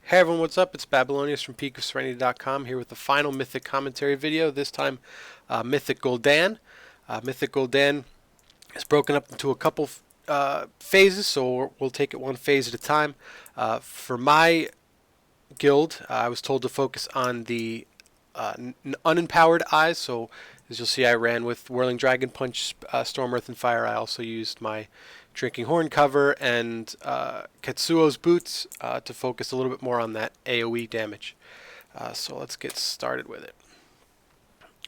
Hey everyone, what's up? It's Babylonius from PeakofSerenity.com here with the final Mythic commentary video. This time, Mythic Guldan. Mythic Guldan is broken up into a couple phases, so we'll take it one phase at a time. For my guild, I was told to focus on the unempowered eyes, so as you'll see, I ran with Whirling Dragon Punch, Storm, Earth, and Fire. I also used my Drinking Horn cover and Katsuo's boots to focus a little bit more on that AoE damage. So let's get started with it.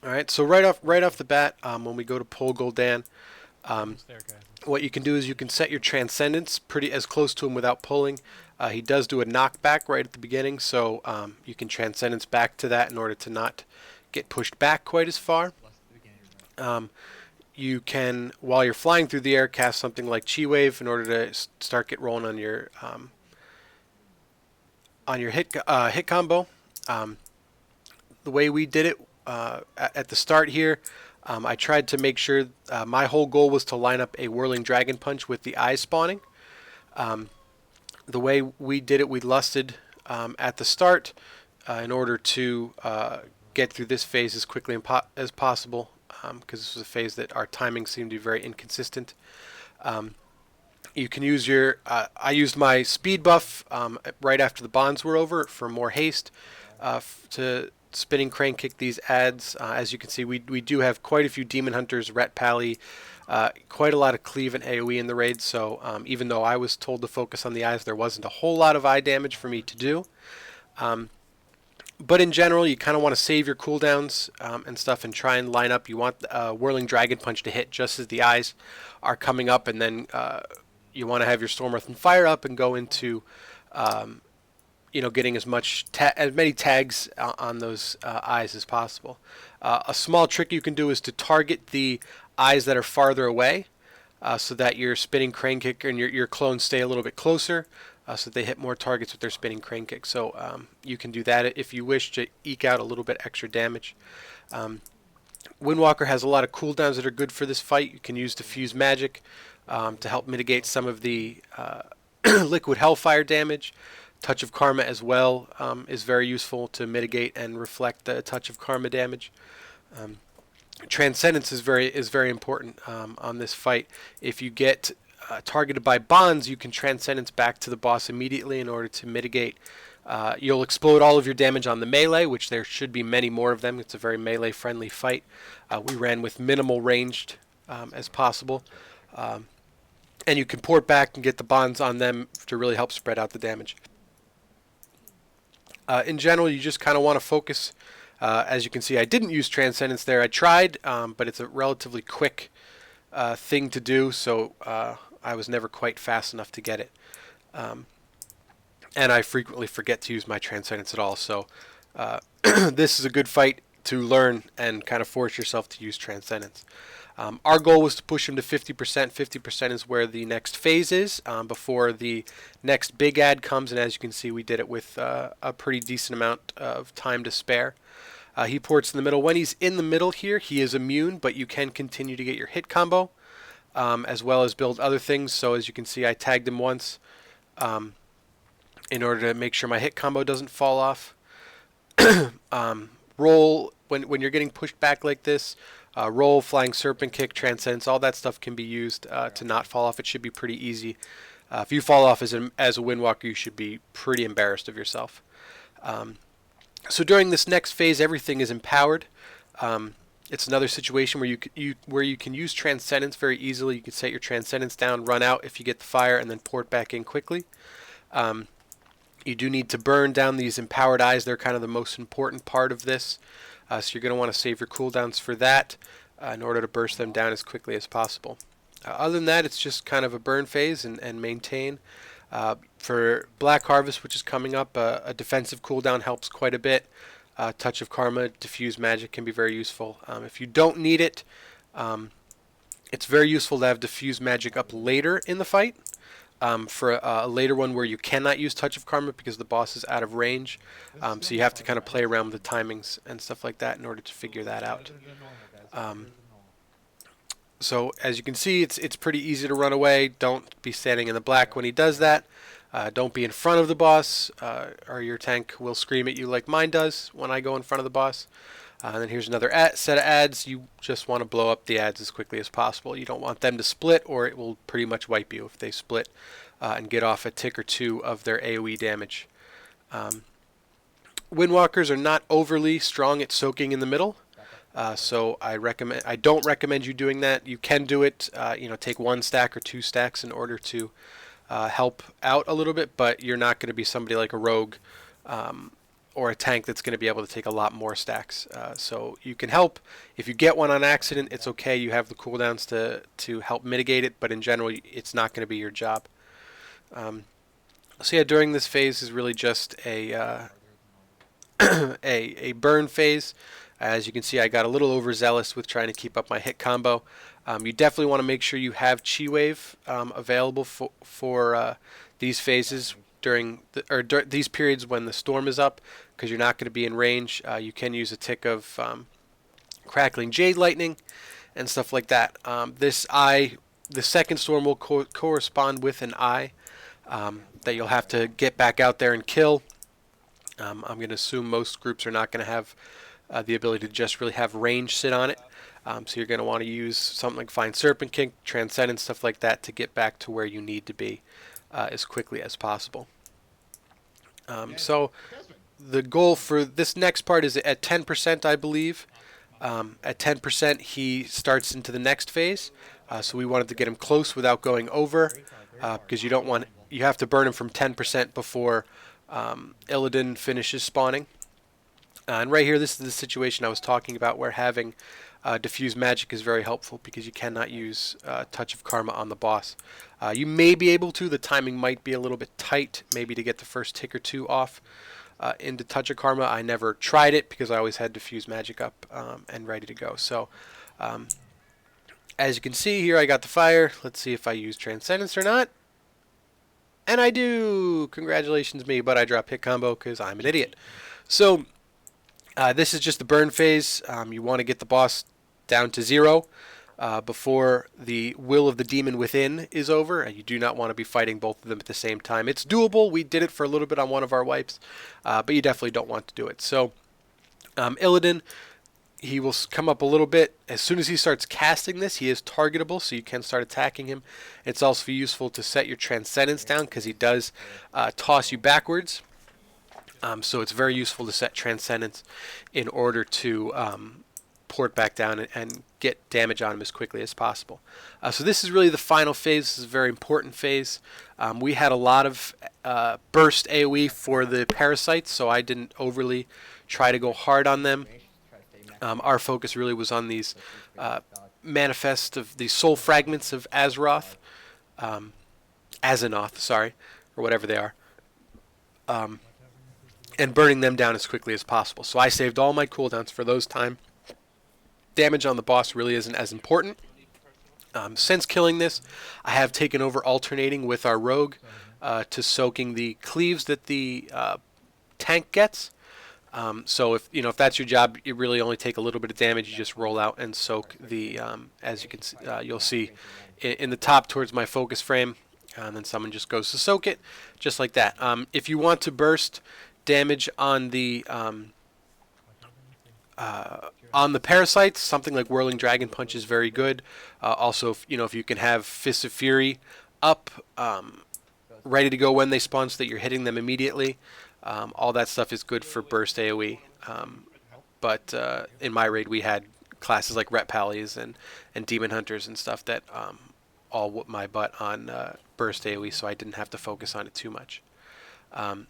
All right, so right off the bat, when we go to pull Guldan, what you can do is you can set your Transcendence pretty as close to him without pulling. He does do a knockback right at the beginning, so you can Transcendence back to that in order to not get pushed back quite as far. You can, while you're flying through the air, cast something like Chi Wave in order to start get rolling on your hit combo. The way we did it at the start here, I tried to make sure my whole goal was to line up a Whirling Dragon Punch with the eyes spawning. The way we did it, we lusted at the start in order to get through this phase as quickly as possible, because this was a phase that our timing seemed to be very inconsistent. You can use your, I used my speed buff right after the bonds were over for more haste to spinning crane kick these adds. As you can see, we do have quite a few Demon Hunters, Ret Pally, quite a lot of cleave and AoE in the raid, so even though I was told to focus on the eyes, there wasn't a whole lot of eye damage for me to do. But in general, you kind of want to save your cooldowns and stuff and try and line up. You want Whirling Dragon Punch to hit just as the eyes are coming up, and then you want to have your Storm, Earth, and Fire up and go into getting as many tags on those eyes as possible. A small trick you can do is to target the eyes that are farther away, so that your spinning crane kick and your clones stay a little bit closer, so they hit more targets with their spinning crane kick. So you can do that if you wish to eke out a little bit extra damage. Windwalker has a lot of cooldowns that are good for this fight. You can use Diffuse Magic to help mitigate some of the Liquid Hellfire damage. Touch of Karma as well is very useful to mitigate and reflect the Touch of Karma damage. Transcendence is very important on this fight. If you get targeted by bonds, you can Transcendence back to the boss immediately in order to mitigate. You'll explode all of your damage on the melee, which there should be many more of them. It's a very melee-friendly fight. We ran with minimal ranged as possible. And you can port back and get the bonds on them to really help spread out the damage. In general, you just kind of want to focus. As you can see, I didn't use Transcendence there. I tried, but it's a relatively quick thing to do, so I was never quite fast enough to get it. And I frequently forget to use my Transcendence at all, so this is a good fight to learn and kind of force yourself to use Transcendence. Our goal was to push him to 50%. 50% is where the next phase is before the next big ad comes, and as you can see, we did it with a pretty decent amount of time to spare. He ports in the middle. When he's in the middle here, he is immune, but you can continue to get your hit combo as well as build other things. So as you can see, I tagged him once in order to make sure my hit combo doesn't fall off. Roll, when you're getting pushed back like this, roll, Flying Serpent Kick, Transcendence, all that stuff can be used to not fall off. It should be pretty easy. If you fall off as a Windwalker, you should be pretty embarrassed of yourself. So during this next phase, everything is empowered. It's another situation where you can use Transcendence very easily. You can set your Transcendence down, run out if you get the fire, and then port back in quickly. You do need to burn down these empowered eyes. They're kind of the most important part of this. So you're going to want to save your cooldowns for that in order to burst them down as quickly as possible. Other than that, it's just kind of a burn phase and maintain. For Black Harvest, which is coming up, a defensive cooldown helps quite a bit. Touch of Karma, Diffuse Magic can be very useful. If you don't need it, it's very useful to have Diffuse Magic up later in the fight. For a later one where you cannot use Touch of Karma because the boss is out of range. So you have to kind of play around with the timings and stuff like that in order to figure that out. So as you can see, it's pretty easy to run away. Don't be standing in the black when he does that. Don't be in front of the boss, or your tank will scream at you like mine does when I go in front of the boss. And then here's another set of ads. You just want to blow up the ads as quickly as possible. You don't want them to split, or it will pretty much wipe you if they split and get off a tick or two of their AoE damage. Windwalkers are not overly strong at soaking in the middle, so I don't recommend you doing that. You can do it, take 1 stack or 2 stacks in order to help out a little bit, but you're not going to be somebody like a rogue or a tank that's going to be able to take a lot more stacks. So you can help. If you get one on accident, it's okay. You have the cooldowns to help mitigate it, but in general, it's not going to be your job. So yeah, during this phase is really just a a burn phase. As you can see, I got a little overzealous with trying to keep up my hit combo. You definitely want to make sure you have Chi Wave available for these phases during these periods when the storm is up, because you're not going to be in range. You can use a tick of crackling jade lightning and stuff like that. The second storm will correspond with an eye that you'll have to get back out there and kill. I'm going to assume most groups are not going to have the ability to just really have range sit on it. So you're going to want to use something like Fine Serpent Kick, Transcendence, stuff like that to get back to where you need to be as quickly as possible. So the goal for this next part is at 10%, I believe. At 10%, he starts into the next phase. So we wanted to get him close without going over, because you have to burn him from 10% before Illidan finishes spawning. And right here, this is the situation I was talking about, where having diffuse magic is very helpful, because you cannot use Touch of Karma on the boss. You may be able to. The timing might be a little bit tight, maybe to get the first tick or two off into Touch of Karma. I never tried it because I always had diffuse magic up and ready to go. So as you can see here, I got the fire. Let's see if I use Transcendence or not. And I do! Congratulations me, but I drop hit combo because I'm an idiot. So this is just the burn phase. You want to get the boss down to 0 before the will of the demon within is over, and you do not want to be fighting both of them at the same time. It's doable. We did it for a little bit on one of our wipes, but you definitely don't want to do it. So Illidan, he will come up a little bit. As soon as he starts casting this, he is targetable, so you can start attacking him. It's also useful to set your Transcendence down, because he does toss you backwards. So it's very useful to set Transcendence in order to port back down and get damage on him as quickly as possible. So this is really the final phase. This is a very important phase. We had a lot of burst AoE for the parasites, so I didn't overly try to go hard on them. Our focus really was on these manifest of these soul fragments of Azeroth, Azanoth, sorry, or whatever they are. And burning them down as quickly as possible. So I saved all my cooldowns for those time. Damage on the boss really isn't as important. Since killing this, I have taken over alternating with our rogue to soaking the cleaves that the tank gets. So if that's your job, you really only take a little bit of damage. You just roll out and soak the, as you can see, you'll see in the top towards my focus frame, and then someone just goes to soak it, just like that. If you want to burst damage on the parasites, something like Whirling Dragon Punch is very good. Also, if you can have Fists of Fury up, ready to go when they spawn, so that you're hitting them immediately. All that stuff is good for burst AoE. But in my raid, we had classes like Ret Pallies and Demon Hunters and stuff that all whooped my butt on burst AoE, so I didn't have to focus on it too much.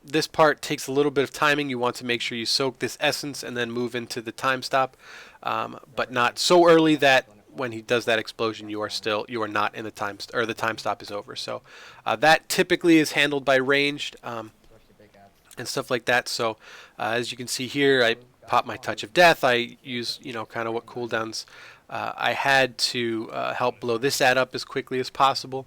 This part takes a little bit of timing. You want to make sure you soak this essence and then move into the time stop, but not so early that when he does that explosion, you are not in the time, or the time stop is over. So that typically is handled by ranged and stuff like that. So as you can see here, I pop my Touch of Death. I use kind of what cooldowns I had to help blow this ad up as quickly as possible.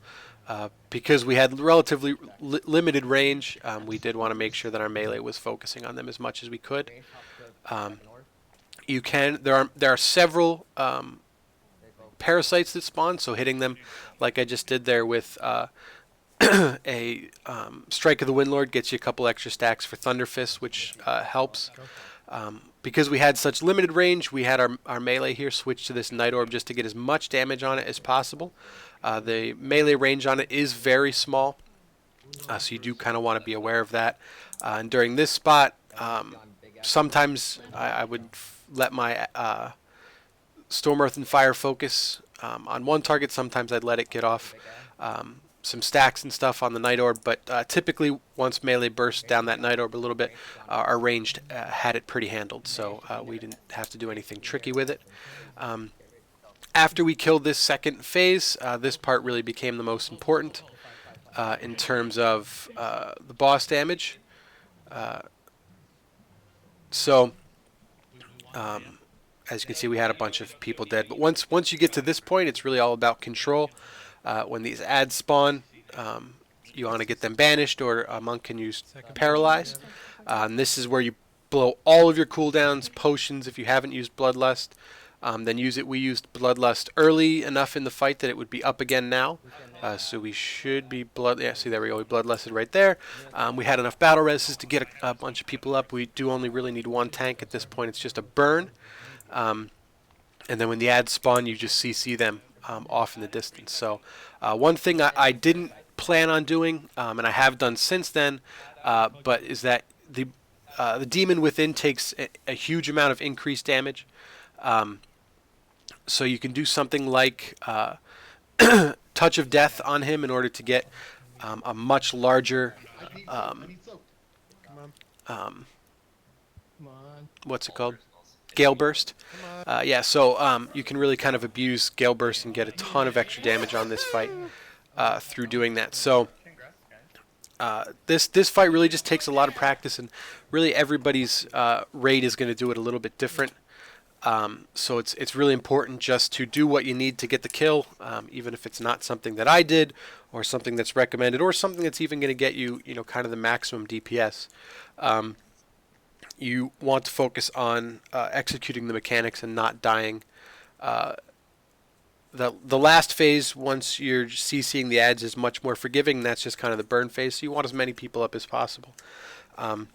Because we had relatively limited range, we did want to make sure that our melee was focusing on them as much as we could. There are several parasites that spawn, so hitting them like I just did there with a Strike of the Windlord gets you a couple extra stacks for Thunder Fist, which helps. Because we had such limited range, we had our melee here switch to this Night Orb just to get as much damage on it as possible. The melee range on it is very small, so you do kind of want to be aware of that. And during this spot, sometimes I would let my Storm, Earth, and Fire focus on one target. Sometimes I'd let it get off some stacks and stuff on the Night Orb, but typically once melee burst down that Night Orb a little bit, our ranged had it pretty handled, so we didn't have to do anything tricky with it. After we killed this second phase, this part really became the most important in terms of the boss damage. As you can see, we had a bunch of people dead, but once you get to this point, it's really all about control. When these ads spawn, you want to get them banished, or a monk can use Paralyze. And this is where you blow all of your cooldowns, potions. If you haven't used Bloodlust, then use it. We used Bloodlust early enough in the fight that it would be up again now. So we should be see, there we go. We Bloodlusted right there. We had enough battle reses to get a bunch of people up. We do only really need one tank at this point. It's just a burn. And then when the ads spawn, you just CC them off in the distance. So one thing I didn't plan on doing, and I have done since then, but is that the demon within takes a huge amount of increased damage. So you can do something like Touch of Death on him in order to get a much larger what's it called? Gale Burst. Yeah, so you can really kind of abuse Gale Burst and get a ton of extra damage on this fight through doing that. So this fight really just takes a lot of practice, and really everybody's raid is going to do it a little bit different. So it's really important just to do what you need to get the kill, even if it's not something that I did, or something that's recommended, or something that's even going to get you, kind of the maximum DPS. You want to focus on executing the mechanics and not dying. The last phase, once you're CCing the ads, is much more forgiving. That's just kind of the burn phase, so you want as many people up as possible. But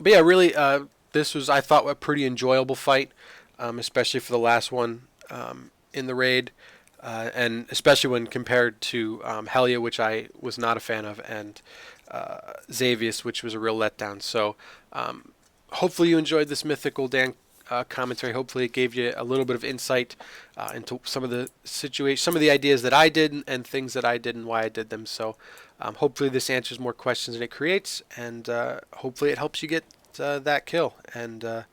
yeah, really, this was, I thought, a pretty enjoyable fight, especially for the last one in the raid, and especially when compared to Helia, which I was not a fan of, and Xavius, which was a real letdown. So hopefully you enjoyed this Mythic Guldan commentary. Hopefully it gave you a little bit of insight into some of the some of the ideas that I did, and things that I did and why I did them. So hopefully this answers more questions than it creates, and hopefully it helps you get that kill, and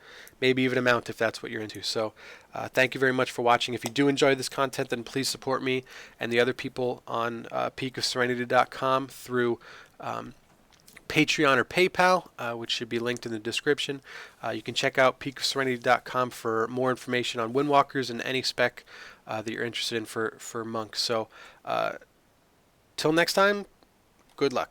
maybe even a mount if that's what you're into. So thank you very much for watching. If you do enjoy this content, then please support me and the other people on PeakofSerenity.com through Patreon or PayPal, which should be linked in the description. You can check out PeakofSerenity.com for more information on Windwalkers and any spec that you're interested in for monks. So till next time, good luck.